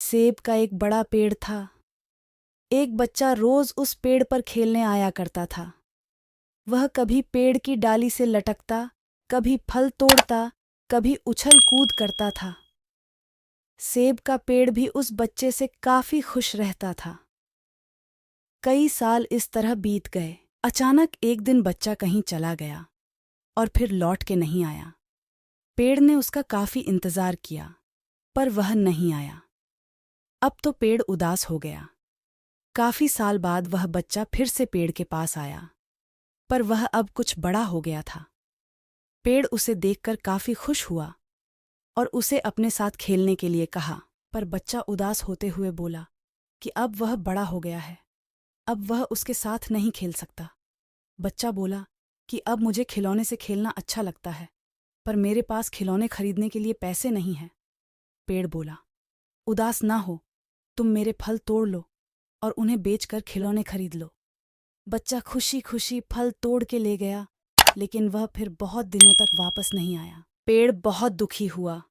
सेब का एक बड़ा पेड़ था। एक बच्चा रोज उस पेड़ पर खेलने आया करता था। वह कभी पेड़ की डाली से लटकता, कभी फल तोड़ता, कभी उछल कूद करता था। सेब का पेड़ भी उस बच्चे से काफी खुश रहता था। कई साल इस तरह बीत गए। अचानक एक दिन बच्चा कहीं चला गया और फिर लौट के नहीं आया। पेड़ ने उसका काफी इंतजार किया, पर वह नहीं आया। अब तो पेड़ उदास हो गया। काफी साल बाद वह बच्चा फिर से पेड़ के पास आया, पर वह अब कुछ बड़ा हो गया था। पेड़ उसे देखकर काफी खुश हुआ और उसे अपने साथ खेलने के लिए कहा, पर बच्चा उदास होते हुए बोला कि अब वह बड़ा हो गया है, अब वह उसके साथ नहीं खेल सकता। बच्चा बोला कि अब मुझे खिलौने से खेलना अच्छा लगता है, पर मेरे पास खिलौने खरीदने के लिए पैसे नहीं हैं। पेड़ बोला, उदास ना हो, तुम मेरे फल तोड़ लो और उन्हें बेचकर खिलौने खरीद लो। बच्चा खुशी खुशी फल तोड़ के ले गया, लेकिन वह फिर बहुत दिनों तक वापस नहीं आया। पेड़ बहुत दुखी हुआ।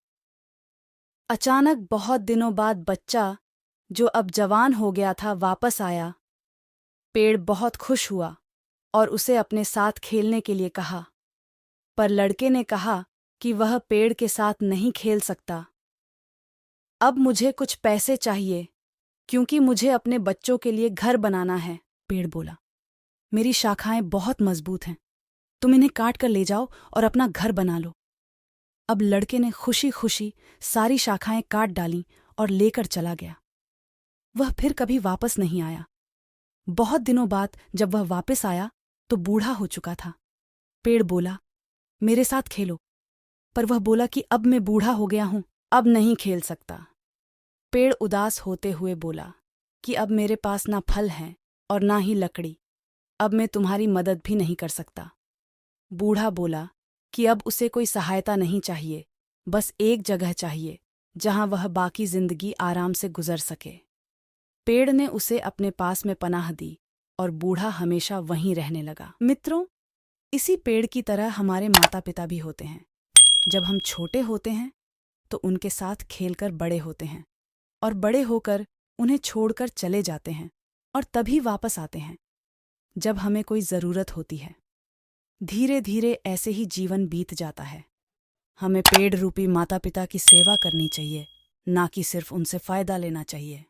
अचानक बहुत दिनों बाद बच्चा, जो अब जवान हो गया था, वापस आया। पेड़ बहुत खुश हुआ और उसे अपने साथ खेलने के लिए कहा, पर लड़के ने कहा कि वह पेड़ के साथ नहीं खेल सकता। अब मुझे कुछ पैसे चाहिए, क्योंकि मुझे अपने बच्चों के लिए घर बनाना है। पेड़ बोला, मेरी शाखाएं बहुत मजबूत हैं, तुम इन्हें काट कर ले जाओ और अपना घर बना लो। अब लड़के ने खुशी खुशी सारी शाखाएं काट डालीं और लेकर चला गया। वह फिर कभी वापस नहीं आया। बहुत दिनों बाद जब वह वापस आया तो बूढ़ा हो चुका था। पेड़ बोला, मेरे साथ खेलो, पर वह बोला कि अब मैं बूढ़ा हो गया हूं, अब नहीं खेल सकता। पेड़ उदास होते हुए बोला कि अब मेरे पास ना फल हैं और ना ही लकड़ी, अब मैं तुम्हारी मदद भी नहीं कर सकता। बूढ़ा बोला कि अब उसे कोई सहायता नहीं चाहिए, बस एक जगह चाहिए जहां वह बाकी जिंदगी आराम से गुजर सके। पेड़ ने उसे अपने पास में पनाह दी और बूढ़ा हमेशा वहीं रहने लगा। मित्रों, इसी पेड़ की तरह हमारे माता पिता भी होते हैं। जब हम छोटे होते हैं तो उनके साथ खेलकर बड़े होते हैं, और बड़े होकर उन्हें छोड़कर चले जाते हैं, और तभी वापस आते हैं जब हमें कोई ज़रूरत होती है। धीरे धीरे ऐसे ही जीवन बीत जाता है। हमें पेड़ रूपी माता पिता की सेवा करनी चाहिए, ना कि सिर्फ उनसे फ़ायदा लेना चाहिए।